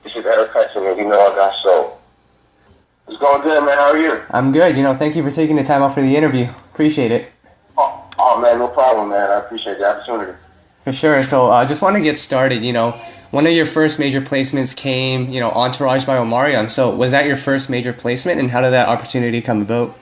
This is Eric Hudson, and I got soul. It's going good, man. How are you? I'm good. Thank you for taking the time out for the interview. Appreciate it. Oh man, no problem, man. I appreciate the opportunity. For sure. So just want to get started. One of your first major placements came, Entourage by Omarion. So was that your first major placement, and how did that opportunity come about?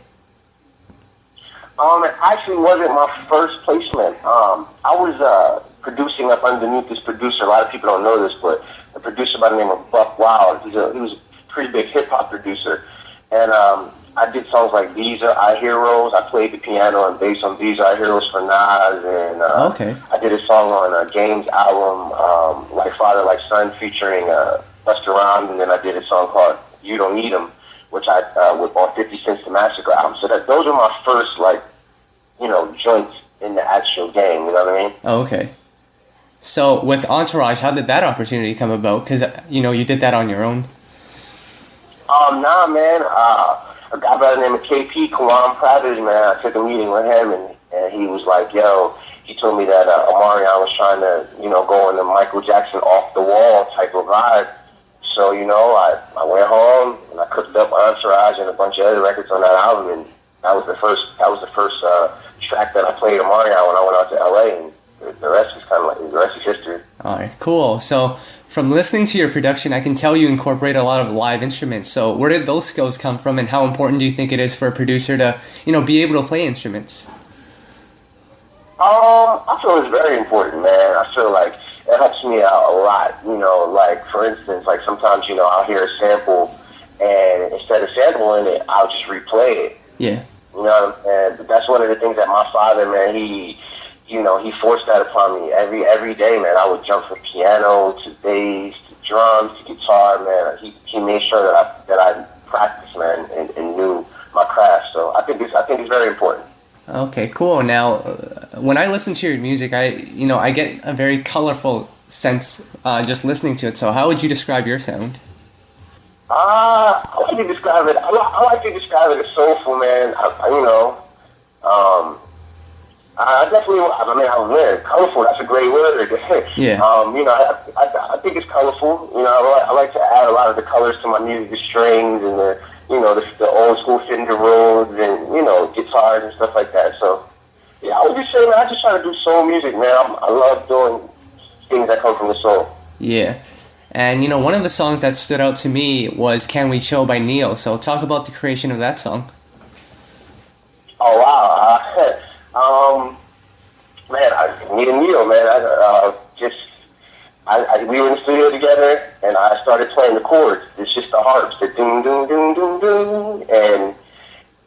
It actually wasn't my first placement. I was producing up underneath this producer. A lot of people don't know this, but a producer by the name of Buck Wild. He was a pretty big hip hop producer, and I did songs like These Are Our Heroes. I played the piano and bass on These Are Our Heroes for Nas, and Okay. I did a song on James' album, Like Father, Like Son, featuring Busta Rhymes, and then I did a song called You Don't Need 'Em, which I with on 50 Cent's The Massacre album. So those are my first joints in the actual game. You know what I mean? Oh, okay. So with Entourage, how did that opportunity come about? Because you did that on your own. Nah, man. A guy by the name of KP, Kawan Prathers, man. I took a meeting with him, and he was like, "Yo," he told me that Omarion was trying to, go in the Michael Jackson off the wall type of vibe. So, I went home and I cooked up Entourage and a bunch of other records on that album, and that was the first track that I played Omarion when I went out to LA, and the rest is the rest is history. All right, cool. So from listening to your production, I can tell you incorporate a lot of live instruments. So where did those skills come from, and how important do you think it is for a producer to, be able to play instruments? I feel it's very important, man. I feel like it helps me out a lot. Like for instance, like sometimes I'll hear a sample, and instead of sampling it, I'll just replay it. Yeah. And that's one of the things that my father, man, he forced that upon me every day, man. I would jump from piano to bass to drums to guitar, man. He made sure that I practiced, man, and knew my craft. So I think it's very important. Okay, cool. Now, when I listen to your music, I get a very colorful sense just listening to it. So how would you describe your sound? I like to describe it. I like to describe it as soulful, man. I definitely. Colorful. That's a great word. Yeah. I think it's colorful. I like to add a lot of the colors to my music, the strings and the old school Fender Rhodes and guitars and stuff like that. So yeah, I would just say, man, I just try to do soul music, man. I love doing things that come from the soul. Yeah. And one of the songs that stood out to me was Can We Chill by Neo. So talk about the creation of that song. Oh wow. Man, me and Neo, man, we were in the studio together, and I started playing the chords. It's just the harps, the doom, doom, doom, doom, doom, and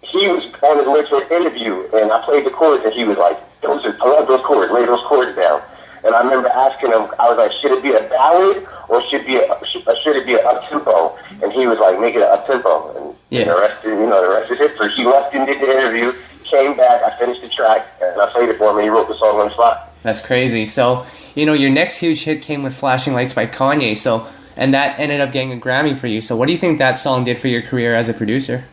he was on his way to an interview, and I played the chords, and he was like, I love those chords, lay those chords down. And I remember asking him, I was like, should it be a ballad, or should it be an up-tempo? And he was like, make it an up-tempo. And the rest is history. He left and did the interview, came back, I finished the track, and I played it for him, and he wrote the song on the spot. That's crazy. So, your next huge hit came with Flashing Lights by Kanye, and that ended up getting a Grammy for you. So what do you think that song did for your career as a producer?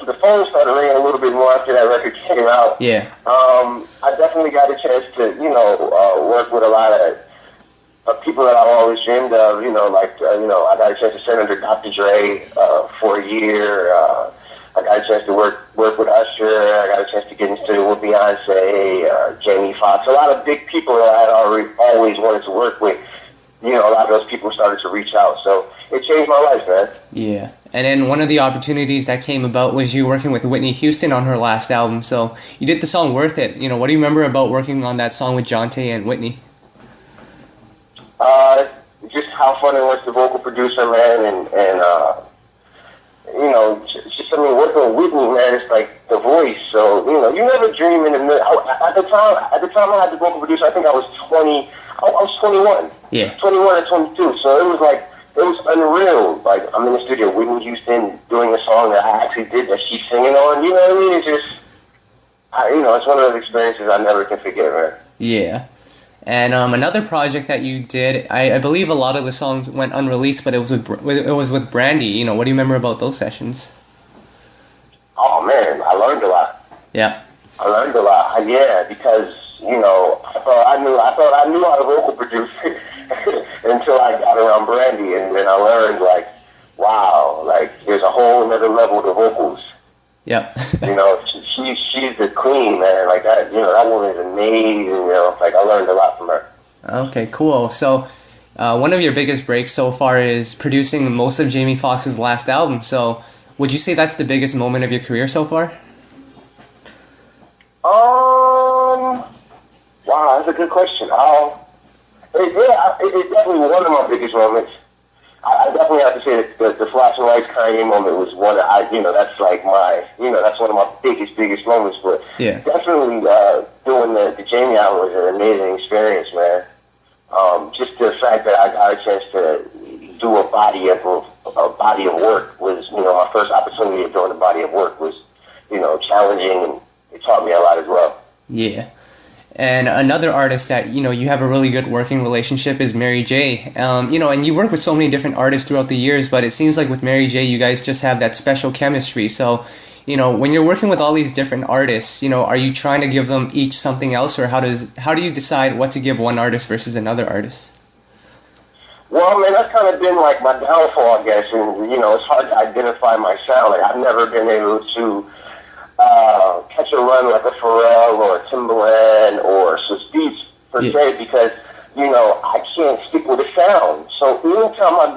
The phone started ringing a little bit more after that record came out. Yeah. I definitely got a chance to, work with a lot of people that I've always dreamed of, I got a chance to sit under Dr. Dre for a year. I got a chance to work with Usher. I got a chance to get in the studio with Beyonce, Jamie Foxx. A lot of big people that I had always wanted to work with. A lot of those people started to reach out. So it changed my life, man. Yeah. And then one of the opportunities that came about was you working with Whitney Houston on her last album. So you did the song Worth It. What do you remember about working on that song with Jonte and Whitney? Just how fun it was to vocal producer, man, working with Whitney, man, it's like the voice. So, you never dream in the middle. At the time I had the vocal producer, I think I was 20. I was 21. Yeah. 21 or 22. So it was unreal. Like, I'm in the studio, Whitney Houston doing a song that I actually did that she's singing on. You know what I mean? It's just, it's one of those experiences I never can forget, man. Yeah. And another project that you did, I believe a lot of the songs went unreleased, but it was with Brandy. What do you remember about those sessions? Oh man, I learned a lot. Yeah. I learned a lot. Yeah, because I thought I knew how to vocal produce, until I got around Brandy, and then I learned, like, wow, like, there's a whole another level to vocals. Yep. You know, she's the queen, man. Like, that, you know, that woman is amazing, you know. Like, I learned a lot from her. Okay, cool. So, one of your biggest breaks so far is producing most of Jamie Foxx's last album. So, would you say that's the biggest moment of your career so far? Wow, that's a good question. It's definitely one of my biggest moments. I definitely have to say that the Flashing Lights Kanye moment was one of, that's like my, that's one of my biggest moments. But yeah, definitely doing the Jamie album was an amazing experience, man. Just the fact that I got a chance to do a body of work was, my first opportunity of doing a body of work was, challenging, and it taught me a lot as well. Yeah. And another artist that, you have a really good working relationship is Mary J. And you work with so many different artists throughout the years, but it seems like with Mary J, you guys just have that special chemistry. So, when you're working with all these different artists, are you trying to give them each something else, or how do you decide what to give one artist versus another artist? Well, man, that's kind of been like my downfall, I guess, and, it's hard to identify my sound. Like, I've never been able to catch a run like a Pharrell or a Timbaland or Swiss Beats per se, because I can't stick with the sound. So anytime I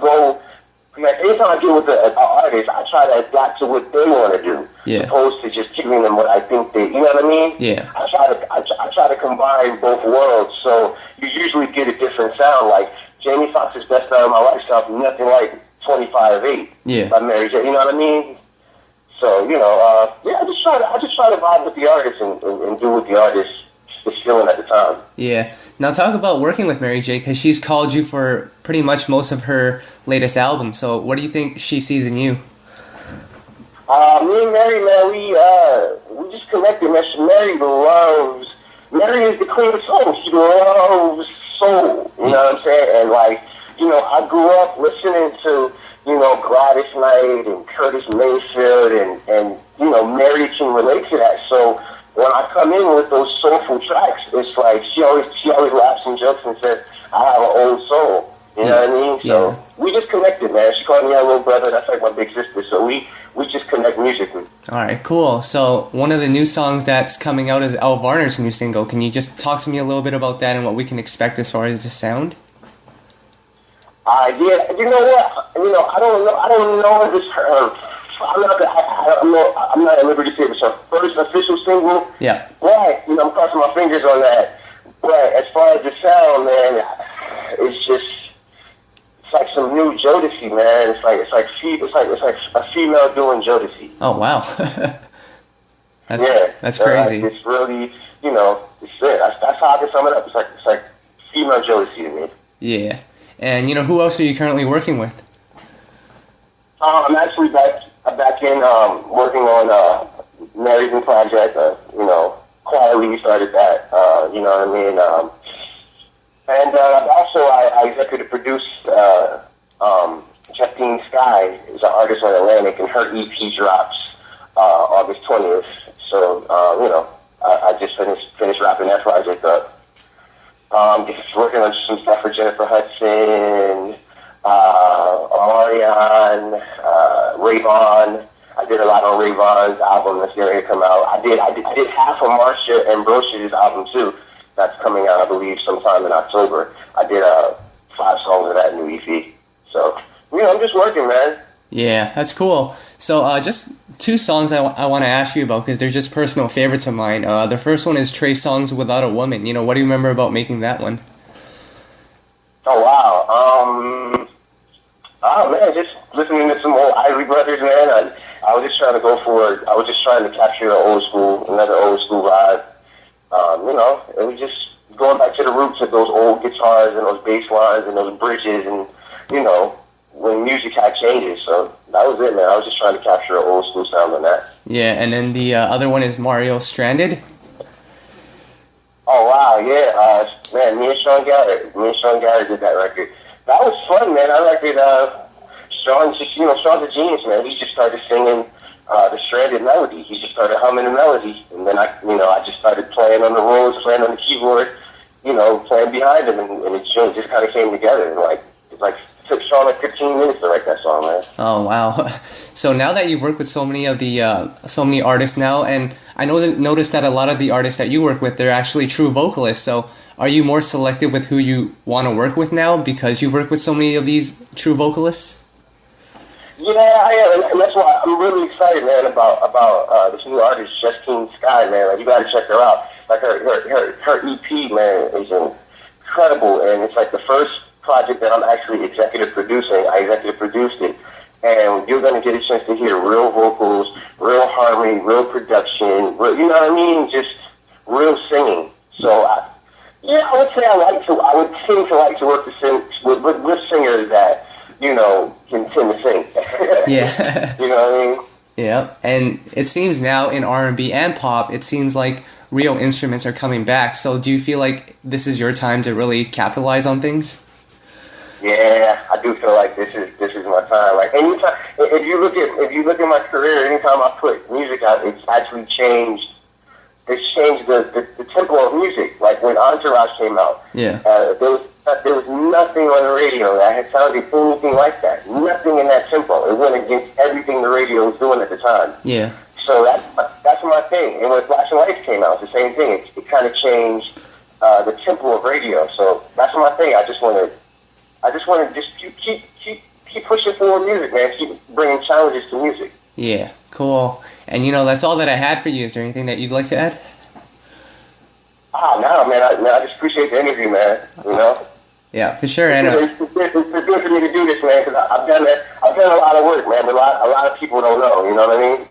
get with an artist, I try to adapt to what they want to do, opposed to just giving them what I think they. You know what I mean? Yeah. I try to combine both worlds, so you usually get a different sound. Like Jamie Foxx's Best Night of My Life sounds nothing like 25/8 by Mary J. You know what I mean? So, I just try to vibe with the artist and do what the artist is feeling at the time. Yeah. Now talk about working with Mary J, because she's called you for pretty much most of her latest albums. So what do you think she sees in you? Me and Mary, man, we just connected, man. Mary is the queen of soul. She loves soul. You know what I'm saying? And I grew up listening to Gladys Knight and Curtis Mayfield, and Mary can relate to that. So when I come in with those soulful tracks, it's like she always laughs and jokes and says, I have an old soul. You know what I mean? So we just connected, man. She called me her little brother. That's like my big sister. So we just connect musically. All right, cool. So one of the new songs that's coming out is Al Varner's new single. Can you just talk to me a little bit about that and what we can expect as far as the sound? Yeah, you know what? I don't know if it's her. I'm not at liberty to say it's her first official single. Yeah. But I'm crossing my fingers on that. But as far as the sound, man, it's like some new Jodeci, man. It's like a female doing Jodeci. Oh wow. That's crazy. It's really, it's it. That's how I can sum it up. It's like female Jodeci to me. Yeah. And who else are you currently working with? I'm actually back in working on Mary's new project. Quietly started that. You know what I mean? And also I executive produced Justine Skye is an artist on Atlantic, and her EP drops August 20th. So I just finished wrapping that project up. Just working on some stuff for Jennifer Hudson, Omarion, Rayvon. I did a lot on Rayvon's album that's going to come out. I did half of Marsha Ambrosio's album too. That's coming out, I believe, sometime in October. I did 5 songs of that new EP. So, I'm just working, man. Yeah, that's cool. So, just 2 songs I want to ask you about, because they're just personal favorites of mine. The first one is Trey Songz Without a Woman. What do you remember about making that one? Oh, wow. Man, just listening to some old Isley Brothers, man. I was just trying to I was just trying to capture another old school vibe. It was just going back to the roots of those old guitars and those bass lines and those bridges, and, when music had changes. So that was it, man. I was just trying to capture an old school sound on that. Yeah, and then the other one is Mario Stranded. Oh, wow, yeah. Man, me and Sean Garrett did that record. That was fun, man. That record, Sean's a genius, man. He just started singing the Stranded melody. He just started humming the melody. And then I just started playing on the Rhodes, playing on the keyboard, playing behind him, and it just kind of came together. And like took Sean like 15 minutes to write that song, man. Oh wow! So now that you work with so many artists now, and I noticed that a lot of the artists that you work with, they're actually true vocalists. So are you more selective with who you want to work with now because you work with so many of these true vocalists? Yeah, I am, and that's why I'm really excited, man, about this new artist, Justine Skye, man. Like, you gotta check her out. Like her EP, man, is incredible, and it's like the first project that I'm actually executive producing. I executive produced it, and you're gonna get a chance to hear real vocals, real harmony, real production, real, you know what I mean? Just real singing. So, I would say I would tend to like to work with singers that, you know, can tend to sing. Yeah. You know what I mean? Yeah, and it seems now in R&B and pop, it seems like real instruments are coming back. So do you feel like this is your time to really capitalize on things? Yeah, I do feel like this is my time. Like anytime, if you look at my career, anytime I put music out, it's actually changed. It's changed the tempo of music. Like when Entourage came out, yeah, there was nothing on the radio that had sounded anything like that. Nothing in that tempo. It went against everything the radio was doing at the time. Yeah. So that's my thing. And when Flash and Lights came out, it's the same thing. It kind of changed the tempo of radio. So that's my thing. I just want to just keep pushing forward music, man. Keep bringing challenges to music. Yeah, cool. And that's all that I had for you. Is there anything that you'd like to add? No, man. I just appreciate the interview, man. You know. Yeah, for sure. It's good for me to do this, man, because I've done a lot of work, man. But a lot of people don't know. You know what I mean?